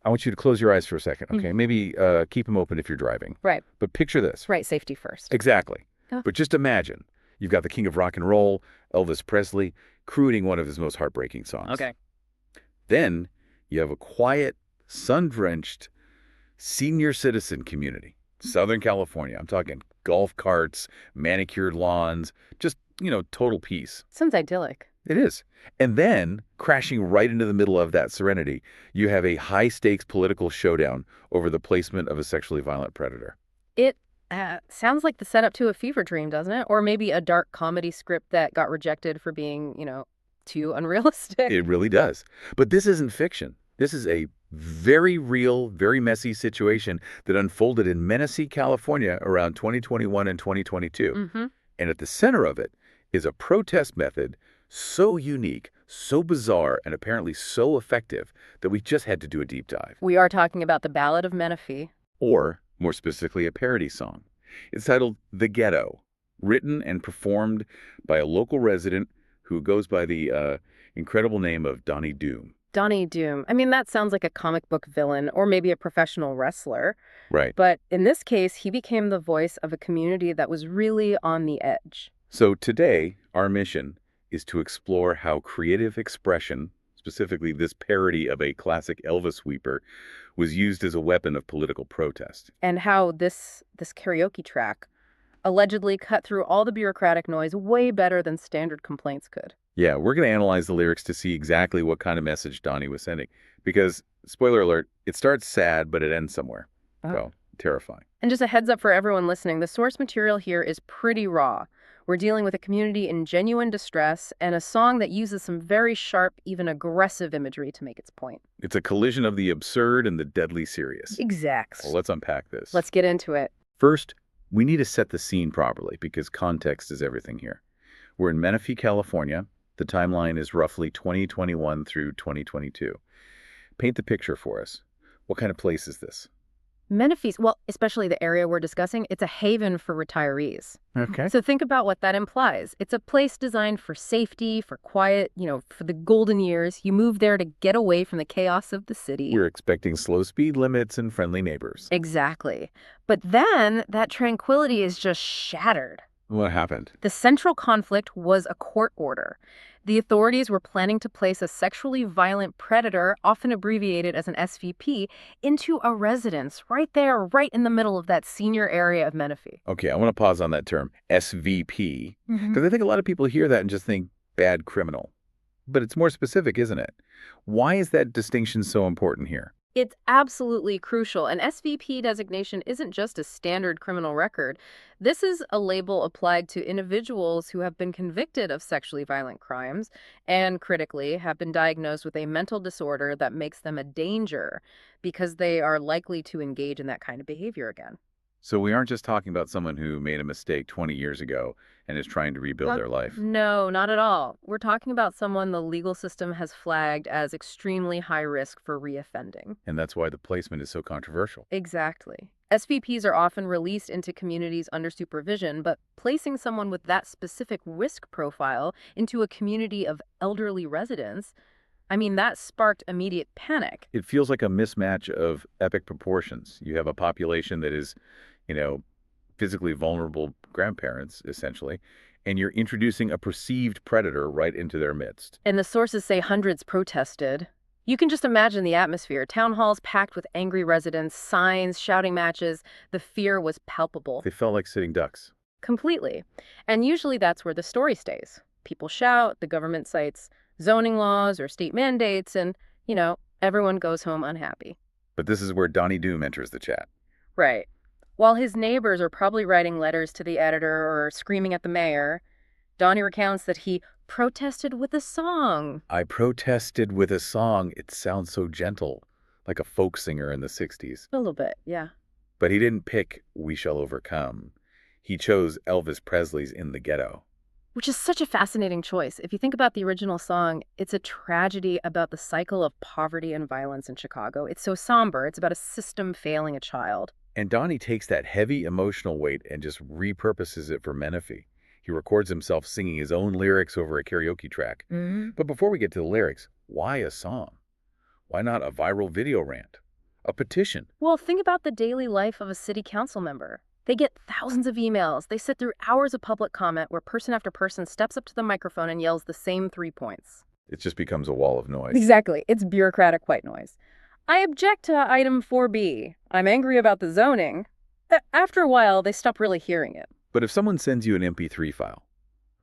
I want you to close your eyes for a second, okay? Mhm. Maybe keep them open if you're driving. Right. But picture this. Right. Safety first. Exactly. Oh. But just imagine, you've got the king of rock and roll, Elvis Presley, crooning one of his most heartbreaking songs. Okay. Then you have a quiet, sun-drenched senior citizen community. Southern California. I'm talking golf carts, manicured lawns, just, total peace. Sounds idyllic. It is. And then, crashing right into the middle of that serenity, you have a high-stakes political showdown over the placement of a sexually violent predator. It sounds like the setup to a fever dream, doesn't it? Or maybe a dark comedy script that got rejected for being, too unrealistic. It really does. But this isn't fiction. This is a very real, very messy situation that unfolded in Menifee, California around 2021 and 2022. Mm-hmm. And at the center of it is a protest method so unique, so bizarre, and apparently so effective that we just had to do a deep dive. We are talking about the Ballad of Menifee. Or, more specifically, a parody song. It's titled The Ghetto, written and performed by a local resident who goes by the incredible name of Donnie Doom. Donnie Doom. I mean, that sounds like a comic book villain or maybe a professional wrestler. Right. But in this case, he became the voice of a community that was really on the edge. So today, our mission is to explore how creative expression, specifically this parody of a classic Elvis sweeper, was used as a weapon of political protest. And how this karaoke track allegedly cut through all the bureaucratic noise way better than standard complaints could. Yeah, we're going to analyze the lyrics to see exactly what kind of message Donnie was sending. Because, spoiler alert, it starts sad, but it ends somewhere. Oh. So, terrifying. And just a heads up for everyone listening, the source material here is pretty raw. We're dealing with a community in genuine distress and a song that uses some very sharp, even aggressive imagery to make its point. It's a collision of the absurd and the deadly serious. Exacts. Well, let's unpack this. Let's get into it. First, we need to set the scene properly because context is everything here. We're in Menifee, California. The timeline is roughly 2021 through 2022. Paint the picture for us. What kind of place is this? Menifee's, well, especially the area we're discussing, it's a haven for retirees. Okay. So think about what that implies. It's a place designed for safety, for quiet, for the golden years. You move there to get away from the chaos of the city. We're expecting slow speed limits and friendly neighbors. Exactly. But then that tranquility is just shattered. What happened? The central conflict was a court order. The authorities were planning to place a sexually violent predator, often abbreviated as an SVP, into a residence right there, right in the middle of that senior area of Menifee. Okay, I want to pause on that term, SVP, because I think a lot of people hear that and just think bad criminal. But it's more specific, isn't it? Why is that distinction so important here? It's absolutely crucial. An SVP designation isn't just a standard criminal record. This is a label applied to individuals who have been convicted of sexually violent crimes and, critically, have been diagnosed with a mental disorder that makes them a danger because they are likely to engage in that kind of behavior again. So we aren't just talking about someone who made a mistake 20 years ago and is trying to rebuild their life. No, not at all. We're talking about someone the legal system has flagged as extremely high risk for reoffending. And that's why the placement is so controversial. Exactly. SVPs are often released into communities under supervision, but placing someone with that specific risk profile into a community of elderly residents, that sparked immediate panic. It feels like a mismatch of epic proportions. You have a population that is, physically vulnerable grandparents, essentially, and you're introducing a perceived predator right into their midst. And the sources say hundreds protested. You can just imagine the atmosphere. Town halls packed with angry residents, signs, shouting matches. The fear was palpable. They felt like sitting ducks. Completely. And usually that's where the story stays. People shout, the government cites zoning laws or state mandates, and, everyone goes home unhappy. But this is where Donnie Doom enters the chat. Right. While his neighbors are probably writing letters to the editor or screaming at the mayor, Donnie recounts that he protested with a song. I protested with a song. It sounds so gentle, like a folk singer in the 60s. A little bit, yeah. But he didn't pick We Shall Overcome. He chose Elvis Presley's In the Ghetto. Which is such a fascinating choice. If you think about the original song, it's a tragedy about the cycle of poverty and violence in Chicago. It's so somber. It's about a system failing a child. And Donnie takes that heavy emotional weight and just repurposes it for Menifee. He records himself singing his own lyrics over a karaoke track. Mm-hmm. But before we get to the lyrics, why a song? Why not a viral video rant? A petition. Well, think about the daily life of a city council member. They get thousands of emails. They sit through hours of public comment where person after person steps up to the microphone and yells the same 3 points. It just becomes a wall of noise. Exactly. It's bureaucratic white noise. I object to item 4B. I'm angry about the zoning. After a while, they stop really hearing it. But if someone sends you an MP3 file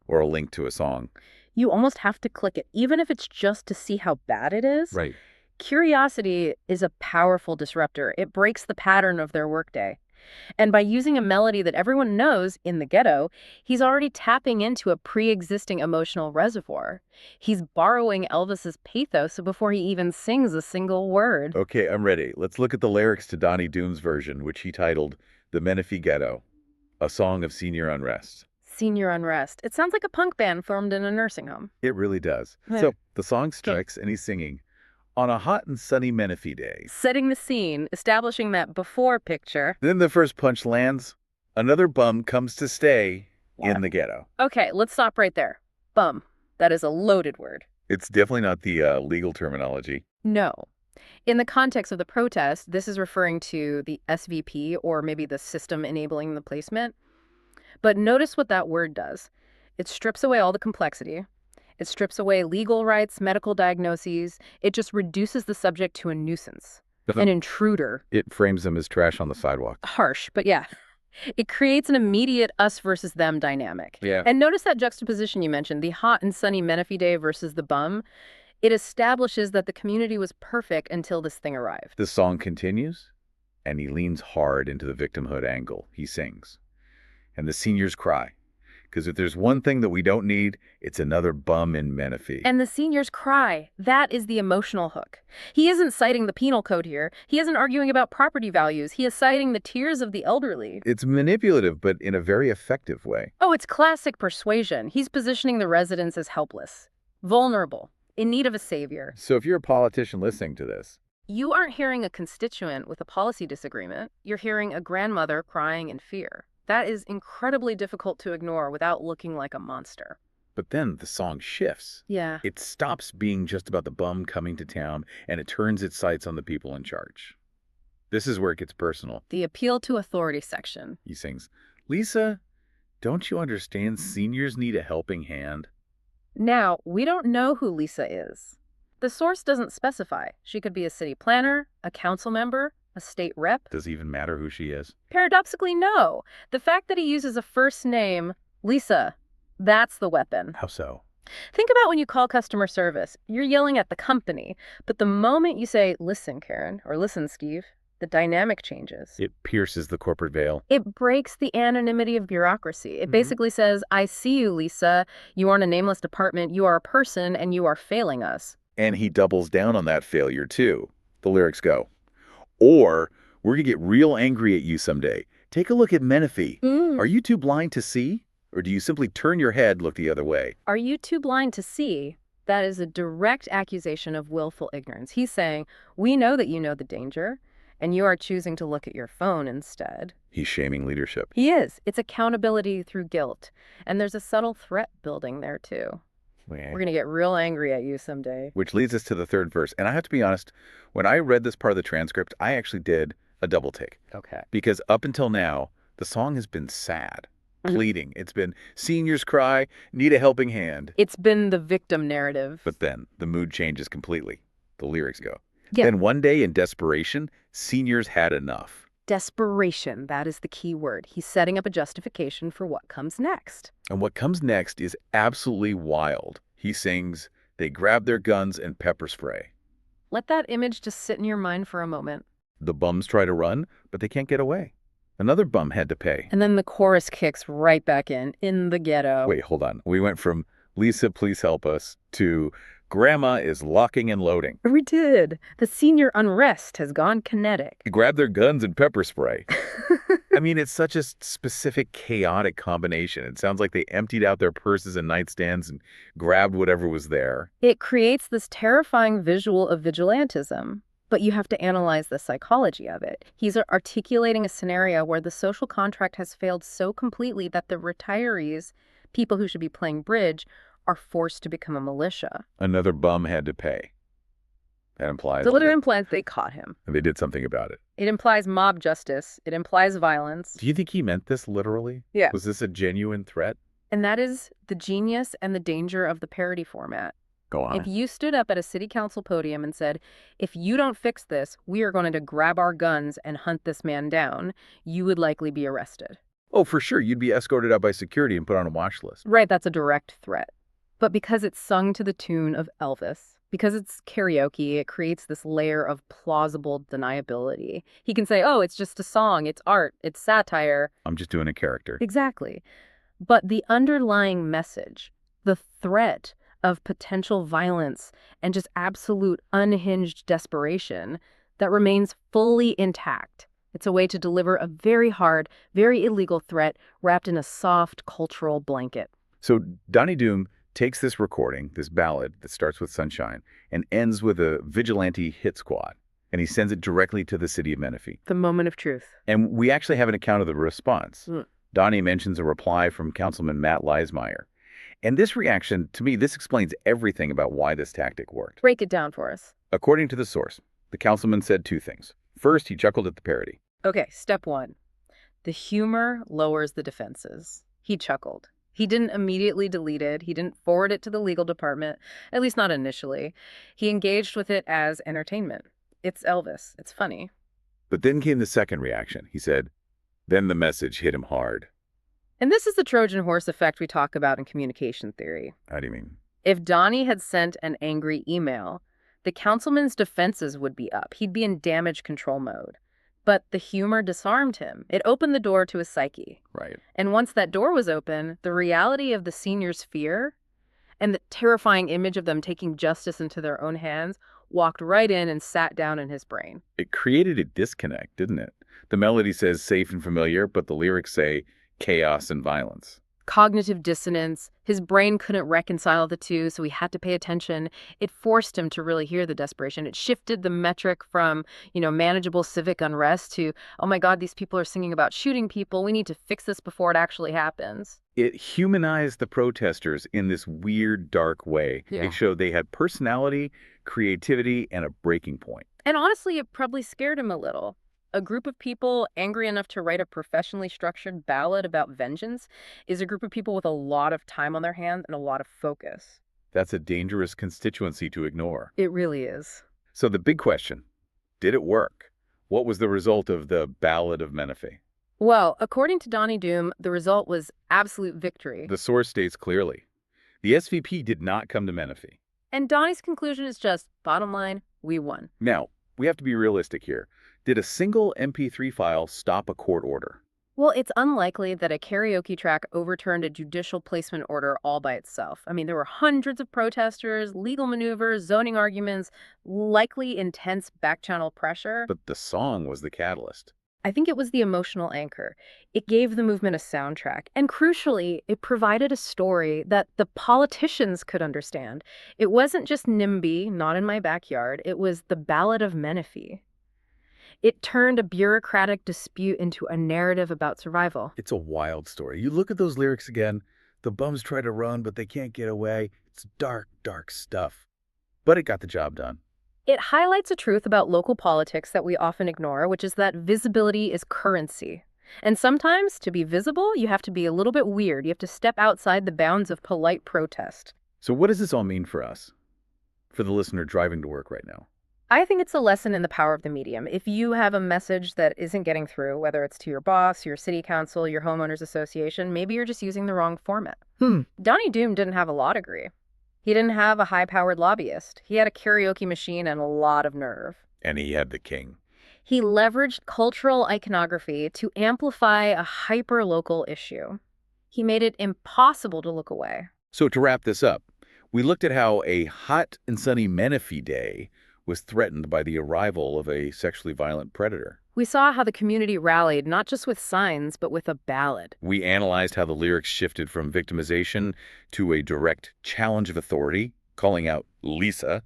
or a link to a song. You almost have to click it, even if it's just to see how bad it is. Right. Curiosity is a powerful disruptor. It breaks the pattern of their workday. And by using a melody that everyone knows in the ghetto, he's already tapping into a pre-existing emotional reservoir. He's borrowing Elvis's pathos before he even sings a single word. Okay, I'm ready. Let's look at the lyrics to Donnie Doom's version, which he titled The Menifee Ghetto, a song of senior unrest. Senior unrest. It sounds like a punk band formed in a nursing home. It really does. Yeah. So the song strikes and he's singing, on a hot and sunny Menifee day. Setting the scene, establishing that before picture. Then the first punch lands. Another bum comes to stay in the ghetto. Okay, let's stop right there. Bum. That is a loaded word. It's definitely not the legal terminology. No. In the context of the protest, this is referring to the SVP or maybe the system enabling the placement. But notice what that word does. It strips away all the complexity. It strips away legal rights, medical diagnoses. It just reduces the subject to a nuisance, an intruder. It frames them as trash on the sidewalk. Harsh, but yeah. It creates an immediate us versus them dynamic. Yeah. And notice that juxtaposition you mentioned, the hot and sunny Menifee day versus the bum. It establishes that the community was perfect until this thing arrived. The song continues, and he leans hard into the victimhood angle. He sings. And the seniors cry. Because if there's one thing that we don't need, it's another bum in Menifee. And the seniors cry. That is the emotional hook. He isn't citing the penal code here. He isn't arguing about property values. He is citing the tears of the elderly. It's manipulative, but in a very effective way. Oh, it's classic persuasion. He's positioning the residents as helpless, vulnerable, in need of a savior. So if you're a politician listening to this, you aren't hearing a constituent with a policy disagreement. You're hearing a grandmother crying in fear. That is incredibly difficult to ignore without looking like a monster. But then the song shifts. Yeah. It stops being just about the bum coming to town, and it turns its sights on the people in charge. This is where it gets personal. The appeal to authority section. He sings, Lisa, don't you understand seniors need a helping hand? Now, we don't know who Lisa is. The source doesn't specify. She could be a city planner, a council member, a state rep. Does it even matter who she is? Paradoxically, no. The fact that he uses a first name, Lisa, that's the weapon. How so? Think about when you call customer service. You're yelling at the company, but the moment you say, listen, Karen, or listen, Steve, the dynamic changes. It pierces the corporate veil. It breaks the anonymity of bureaucracy. It basically says, I see you, Lisa. You aren't a nameless department. You are a person, and you are failing us. And he doubles down on that failure, too. The lyrics go, or we're going to get real angry at you someday. Take a look at Menifee. Are you too blind to see? Or do you simply turn your head, look the other way? Are you too blind to see? That is a direct accusation of willful ignorance. He's saying, we know that you know the danger, and you are choosing to look at your phone instead. He's shaming leadership. He is. It's accountability through guilt. And there's a subtle threat building there, too. We're going to get real angry at you someday. Which leads us to the third verse. And I have to be honest, when I read this part of the transcript, I actually did a double take. Okay. Because up until now, the song has been sad, pleading. It's been seniors cry, need a helping hand. It's been the victim narrative. But then the mood changes completely. The lyrics go. Yeah. Then one day in desperation, seniors had enough. Desperation, that is the key word. He's setting up a justification for what comes next. And what comes next is absolutely wild. He sings, they grab their guns and pepper spray. Let that image just sit in your mind for a moment. The bums try to run, but they can't get away. Another bum had to pay. And then the chorus kicks right back in the ghetto. Wait, hold on. We went from Lisa, please help us, to Grandma is locking and loading. We did. The senior unrest has gone kinetic. They grab their guns and pepper spray. I mean, it's such a specific, chaotic combination. It sounds like they emptied out their purses and nightstands and grabbed whatever was there. It creates this terrifying visual of vigilantism. But you have to analyze the psychology of it. He's articulating a scenario where the social contract has failed so completely that the retirees, people who should be playing bridge, are forced to become a militia. Another bum had to pay. That implies The letter that implies they caught him. they did something about it. It implies mob justice. It implies violence. Do you think he meant this literally? Yeah. Was this a genuine threat? And that is the genius and the danger of the parody format. Go If on. you stood up at a city council podium and said, if you don't fix this, we are going to grab our guns and hunt this man down, you would likely be arrested. Oh, for sure. You'd be escorted out by security and put on a watch list. Right, that's a direct threat. But because it's sung to the tune of Elvis, because it's karaoke, it creates this layer of plausible deniability. He can say, oh, it's just a song, it's art, it's satire. I'm just doing a character. Exactly. But the underlying message, the threat of potential violence and just absolute unhinged desperation that remains fully intact. It's a way to deliver a very hard, very illegal threat wrapped in a soft cultural blanket. So Donnie Doom takes this recording, this ballad that starts with Sunshine, and ends with a vigilante hit squad. And he sends it directly to the city of Menifee. The moment of truth. And we actually have an account of the response. Mm. Donnie mentions a reply from Councilman Matt Leismeyer. And this reaction, to me, this explains everything about why this tactic worked. Break it down for us. According to the source, the councilman said two things. First, he chuckled at the parody. Okay, step one. The humor lowers the defenses. He chuckled. He didn't immediately delete it. He didn't forward it to the legal department, at least not initially. He engaged with it as entertainment. It's Elvis. It's funny. But then came the second reaction. He said, then the message hit him hard. And this is the Trojan horse effect we talk about in communication theory. How do you mean? If Donnie had sent an angry email, the councilman's defenses would be up. He'd be in damage control mode. But the humor disarmed him. It opened the door to his psyche. Right. And once that door was open, the reality of the seniors' fear and the terrifying image of them taking justice into their own hands walked right in and sat down in his brain. It created a disconnect, didn't it? The melody says safe and familiar, but the lyrics say chaos and violence. Cognitive dissonance. His brain couldn't reconcile the two, so he had to pay attention. It forced him to really hear the desperation. It shifted the metric from, manageable civic unrest to, oh my God, these people are singing about shooting people. We need to fix this before it actually happens. It humanized the protesters in this weird, dark way. Yeah. It showed they had personality, creativity, and a breaking point. And honestly, it probably scared him a little. A group of people angry enough to write a professionally structured ballad about vengeance is a group of people with a lot of time on their hands and a lot of focus. That's a dangerous constituency to ignore. It really is. So the big question, did it work? What was the result of the Ballad of Menifee? Well, according to Donnie Doom, the result was absolute victory. The source states clearly, the SVP did not come to Menifee. And Donnie's conclusion is just, bottom line, we won. Now, we have to be realistic here. Did a single MP3 file stop a court order? Well, it's unlikely that a karaoke track overturned a judicial placement order all by itself. I mean, there were hundreds of protesters, legal maneuvers, zoning arguments, likely intense back-channel pressure. But the song was the catalyst. I think it was the emotional anchor. It gave the movement a soundtrack. And crucially, it provided a story that the politicians could understand. It wasn't just NIMBY, not in my backyard. It was the Ballad of Menifee. It turned a bureaucratic dispute into a narrative about survival. It's a wild story. You look at those lyrics again, the bums try to run, but they can't get away. It's dark, dark stuff. But it got the job done. It highlights a truth about local politics that we often ignore, which is that visibility is currency. And sometimes, to be visible, you have to be a little bit weird. You have to step outside the bounds of polite protest. So what does this all mean for us? For the listener driving to work right now? I think it's a lesson in the power of the medium. If you have a message that isn't getting through, whether it's to your boss, your city council, your homeowners association, maybe you're just using the wrong format. Donnie Doom didn't have a law degree. He didn't have a high-powered lobbyist. He had a karaoke machine and a lot of nerve. And he had the king. He leveraged cultural iconography to amplify a hyper-local issue. He made it impossible to look away. So to wrap this up, we looked at how a hot and sunny Menifee day was threatened by the arrival of a sexually violent predator. We saw how the community rallied, not just with signs, but with a ballad. We analyzed how the lyrics shifted from victimization to a direct challenge of authority, calling out Lisa,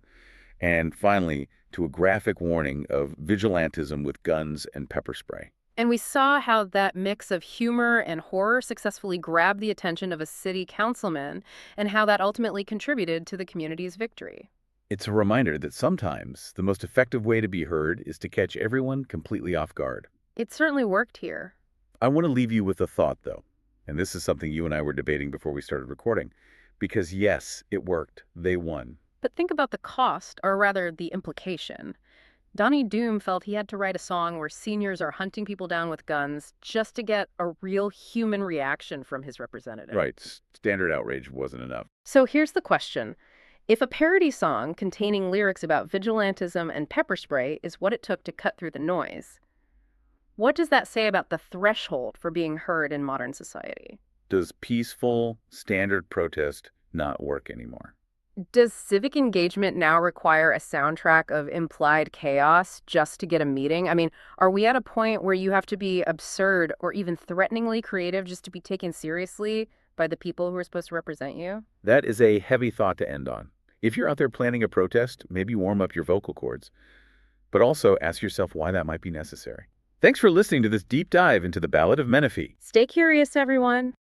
and finally to a graphic warning of vigilantism with guns and pepper spray. And we saw how that mix of humor and horror successfully grabbed the attention of a city councilman, and how that ultimately contributed to the community's victory. It's a reminder that sometimes the most effective way to be heard is to catch everyone completely off guard. It certainly worked here. I want to leave you with a thought, though, and this is something you and I were debating before we started recording, because yes, it worked. They won. But think about the cost, or rather the implication. Donnie Doom felt he had to write a song where seniors are hunting people down with guns just to get a real human reaction from his representative. Right, standard outrage wasn't enough. So here's the question. If a parody song containing lyrics about vigilantism and pepper spray is what it took to cut through the noise, what does that say about the threshold for being heard in modern society? Does peaceful, standard protest not work anymore? Does civic engagement now require a soundtrack of implied chaos just to get a meeting? I mean, are we at a point where you have to be absurd or even threateningly creative just to be taken seriously by the people who are supposed to represent you? That is a heavy thought to end on. If you're out there planning a protest, maybe warm up your vocal cords, but also ask yourself why that might be necessary. Thanks for listening to this deep dive into the Ballad of Menifee. Stay curious, everyone.